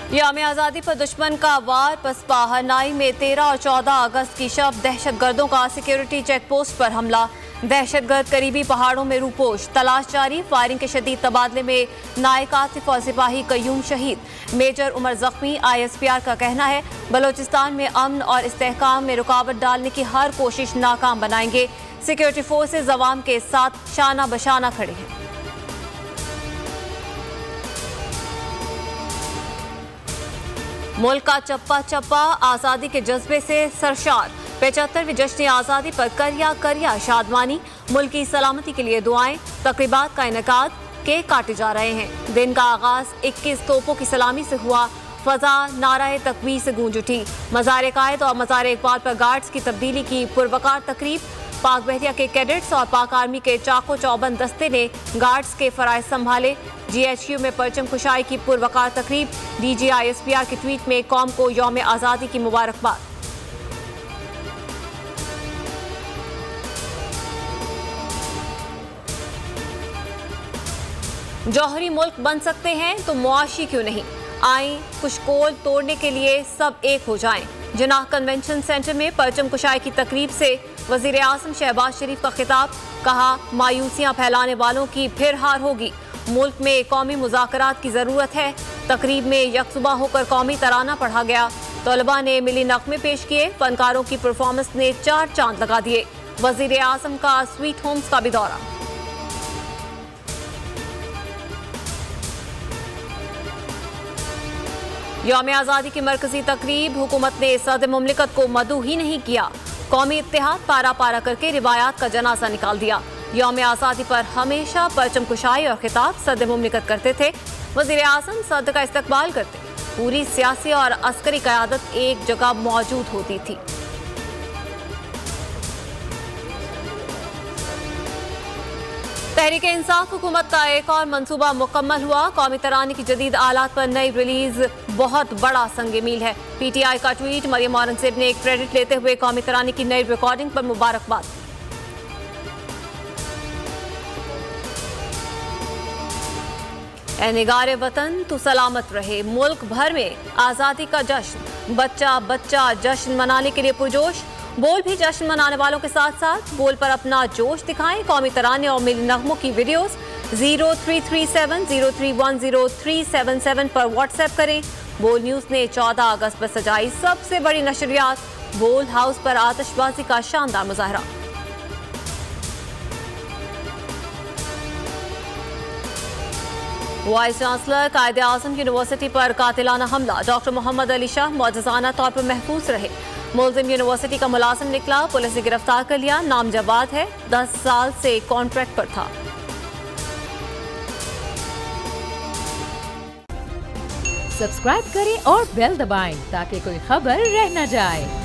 यौम आज़ादी पर दुश्मन का वार पसपा हरनाई में 13 और 14 अगस्त की शब दहशतगर्दों का सिक्योरिटी चेक पोस्ट पर हमला। दहशतगर्द करीबी पहाड़ों में रूपोश, तलाश जारी। फायरिंग के शदीद तबादले में नायक आसिफ और सिपाही कयूम शहीद, मेजर उमर जख्मी। ISPR का कहना है बलोचिस्तान में अमन और इस्तेहकाम में रुकावट डालने की हर कोशिश नाकाम बनाएंगे। सिक्योरिटी फोर्सेज अवाम के साथ शाना बशाना खड़े हैं। मुल्क का चप्पा चप्पा आज़ादी के जज्बे से सरशार। 75वीं जश्न आज़ादी पर करिया करिया शादमानी। मुल्क की सलामती के लिए दुआएं। तकरीबात का इनेकाद, केक काटे जा रहे हैं। दिन का आगाज 21 तोपों की सलामी से हुआ। फजा नाराए तकबीर से गूंज उठी। मज़ार कायद और मज़ार इकबाल पर गार्ड्स की तब्दीली की पुरवकार तकरीब। पाक बहरिया के कैडेट्स और पाक आर्मी के चाको चौबंद दस्ते ने गार्ड्स के फराइज संभाले। GHQ में परचम कुशाई की पुरवकार तकरीब। DG ISPR के ट्वीट में कौम को यौम आज़ादी की मुबारकबाद। जौहरी मुल्क बन सकते हैं तो मुआशी क्यों नहीं। आए पुशकोल तोड़ने के लिए सब एक हो जाएं। जिनाह कन्वेंशन सेंटर में परचम कुशाई की तकरीब से वजीर आज़म शहबाज शरीफ का खिताब। कहा मायूसियां फैलाने वालों की फिर हार होगी। मुल्क में कौमी मुज़ाकरात की ज़रूरत है। तकरीब में यकसुबा होकर कौमी तराना पढ़ा गया। तलबा ने मिली नग़मे पेश किए। फनकारों की परफॉर्मेंस ने 4 चांद लगा दिए। वजीर आज़म का स्वीट होम्स का भी दौरा। यौम आज़ादी की मरकजी तकरीब। हुकूमत ने सदर मुमलिकत को मदऊ ही नहीं किया। कौमी इत्तेहाद पारा पारा करके रिवायात का जनाजा निकाल दिया। यौम आज़ादी पर हमेशा परचम कुशाई और खिताब सदर मुमलिकत करते थे। वज़ीर आज़म सदर का इस्तकबाल करते। पूरी सियासी और अस्करी क़यादत एक जगह मौजूद होती थी। तहरीक इंसाफ हुकूमत का एक और मंसूबा मुकम्मल हुआ। कौमी तराने की जदीद आलात पर नई रिलीज बहुत बड़ा संग मील है। PTI का ट्वीट। मरियम औरंगज़ेब ने एक क्रेडिट लेते हुए कौमी तराने की नई रिकॉर्डिंग पर मुबारकबाद। ए निगारे वतन तू सलामत रहे। मुल्क भर में आज़ादी का जश्न। बच्चा बच्चा जश्न मनाने के लिए पुरजोश। बोल भी जश्न मनाने वालों के साथ साथ बोल पर अपना जोश दिखाएं। कौमी तराने और मिली नगमों की वीडियोस 033703100377 पर व्हाट्सएप करें। बोल न्यूज़ ने 14 अगस्त पर सजाई सबसे बड़ी नशरियात। बोल हाउस पर आतिशबाजी का शानदार मुजाहरा। वाइस चांसलर कायदे आज़म यूनिवर्सिटी पर कातिलाना हमला। डॉक्टर मोहम्मद अली शाह मौजूदाना तौर पर महफूज रहे। मुल्जिम यूनिवर्सिटी का मुलाजिम निकला। पुलिस ने गिरफ्तार कर लिया। नाम जवाद है, 10 साल से कॉन्ट्रैक्ट पर था। सब्सक्राइब करें और बेल दबाएं ताकि कोई खबर रह न जाए।